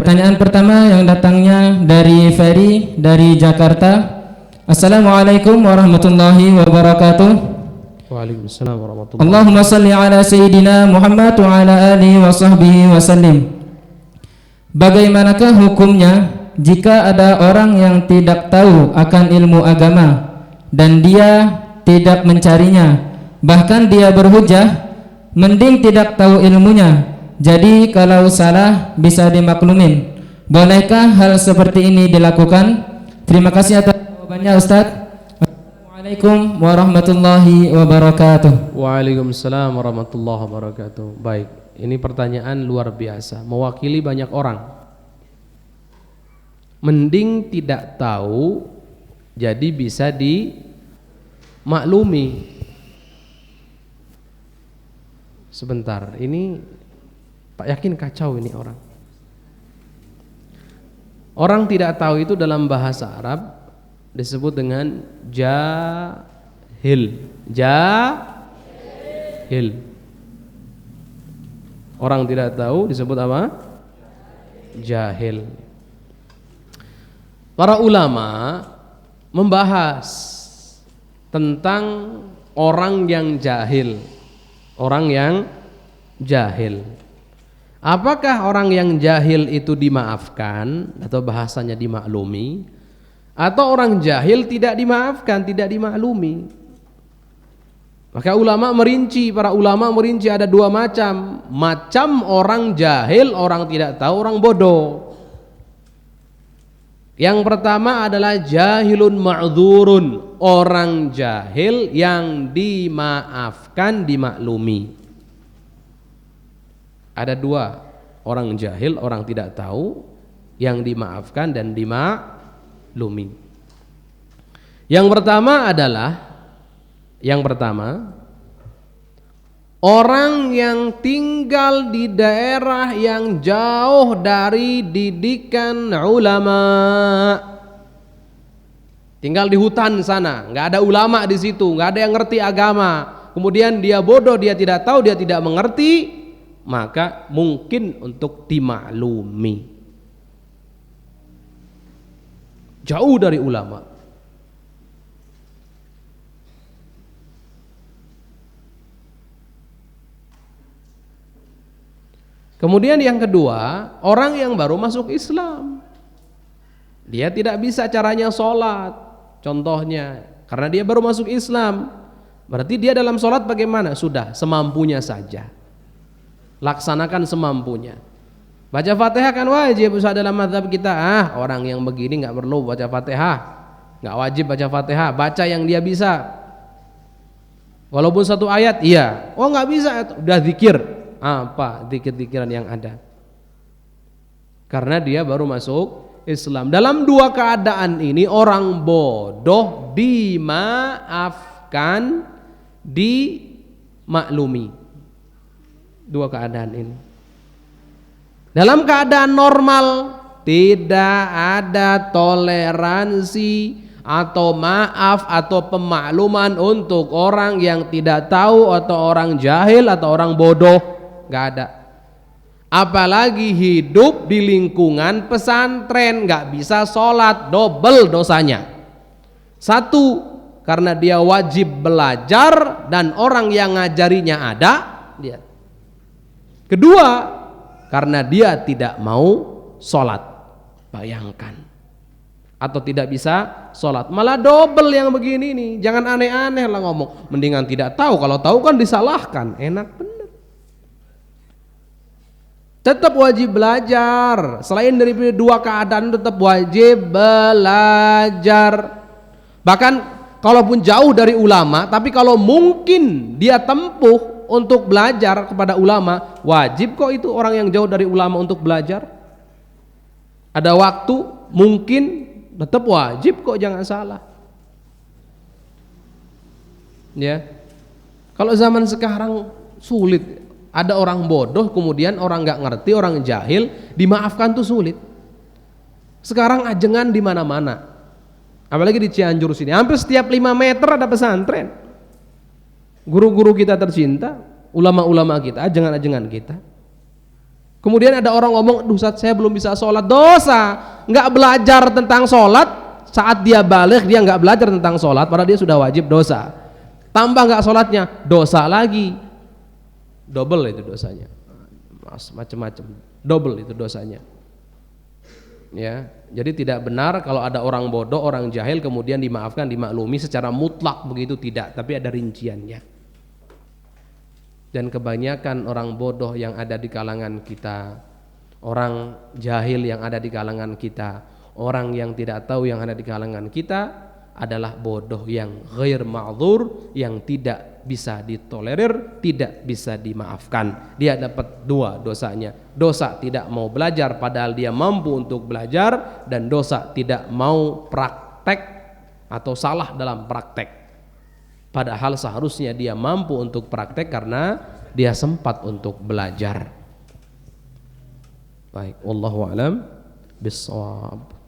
Pertanyaan pertama yang datangnya dari Ferry dari Jakarta. Assalamualaikum warahmatullahi wabarakatuh. Waalaikumsalam warahmatullahi wabarakatuh. Allahumma salli ala Sayyidina Muhammad wa ala alihi wa sahbihi wa sallim. Bagaimanakah hukumnya jika ada orang yang tidak tahu akan ilmu agama dan dia tidak mencarinya, bahkan dia berhujah mending tidak tahu ilmunya, jadi kalau salah bisa dimaklumin. Bolehkah hal seperti ini dilakukan? Terima kasih atas jawabannya Ustaz. Assalamualaikum warahmatullahi wabarakatuh. Waalaikumsalam warahmatullahi wabarakatuh. Baik, ini pertanyaan luar biasa, mewakili banyak orang. Mending tidak tahu jadi bisa dimaklumi. Sebentar, ini Pak yakin kacau ini orang. Orang tidak tahu itu dalam bahasa Arab disebut dengan jahil. Jahil. Orang tidak tahu disebut apa? Jahil. Para ulama membahas tentang orang yang jahil. Orang yang jahil. Apakah orang yang jahil itu dimaafkan atau bahasanya dimaklumi, atau orang jahil tidak dimaafkan, tidak dimaklumi? Maka para ulama merinci ada dua macam. Macam orang jahil, orang tidak tahu, orang bodoh. Yang pertama adalah jahilun ma'dzurun, orang jahil yang dimaafkan, dimaklumi. Ada dua, orang jahil, orang tidak tahu, yang dimaafkan dan dimaklumi. Yang pertama orang yang tinggal di daerah yang jauh dari didikan ulama. Tinggal di hutan sana, nggak ada ulama di situ, nggak ada yang ngerti agama. Kemudian dia bodoh, dia tidak tahu, dia tidak mengerti, maka mungkin untuk dimaklumi. Jauh dari ulama. Kemudian yang kedua, orang yang baru masuk Islam. Dia tidak bisa caranya sholat, contohnya, karena dia baru masuk Islam. Berarti dia dalam sholat bagaimana? Sudah semampunya saja, laksanakan semampunya. Baca Fatihah kan wajib Ustaz dalam mazhab kita. Orang yang begini nggak perlu baca Fatihah, nggak wajib baca Fatihah. Baca yang dia bisa, walaupun satu ayat. Iya, oh nggak bisa, udah zikir. Apa zikir-zikiran yang ada? Karena dia baru masuk Islam. Dalam dua keadaan ini orang bodoh dimaafkan, dimaklumi. Dua keadaan ini. Dalam keadaan normal tidak ada toleransi atau maaf atau pemakluman untuk orang yang tidak tahu atau orang jahil atau orang bodoh. Nggak ada. Apalagi hidup di lingkungan pesantren, nggak bisa sholat, double dosanya. Satu, karena dia wajib belajar dan orang yang ngajarinya ada. Lihat. Kedua, karena dia tidak mau sholat. Bayangkan. Atau tidak bisa sholat, malah double yang begini nih. Jangan aneh-aneh lah ngomong. Mendingan tidak tahu, kalau tahu kan disalahkan. Enak bener. Tetap wajib belajar. Selain dari dua keadaan tetap wajib belajar. Bahkan kalaupun jauh dari ulama, tapi kalau mungkin dia tempuh untuk belajar kepada ulama, wajib kok itu orang yang jauh dari ulama untuk belajar. Ada waktu mungkin tetap wajib kok, jangan salah. Ya. Kalau zaman sekarang sulit. Ada orang bodoh, kemudian orang nggak ngerti, orang jahil, dimaafkan tuh sulit. Sekarang ajengan di mana-mana, apalagi di Cianjur sini, hampir setiap 5 meter ada pesantren. Guru-guru kita tercinta, ulama-ulama kita, ajengan-ajengan kita. Kemudian ada orang ngomong, "Duh Ustaz, saya belum bisa sholat." Dosa. Nggak belajar tentang sholat, saat dia balik dia nggak belajar tentang sholat, padahal dia sudah wajib, dosa. Tambah nggak sholatnya, dosa lagi. Double itu dosanya. Macam-macam. Double itu dosanya. Ya, jadi tidak benar kalau ada orang bodoh, orang jahil kemudian dimaafkan, dimaklumi secara mutlak begitu, tidak, tapi ada rinciannya. Dan kebanyakan orang bodoh yang ada di kalangan kita, orang jahil yang ada di kalangan kita, orang yang tidak tahu yang ada di kalangan kita adalah bodoh yang ghair ma'dzur, yang tidak bisa ditolerir, tidak bisa dimaafkan. Dia dapat dua dosanya. Dosa tidak mau belajar padahal dia mampu untuk belajar, dan dosa tidak mau praktek atau salah dalam praktek. Padahal seharusnya dia mampu untuk praktek karena dia sempat untuk belajar. Baik, wallahu a'lam bissawab.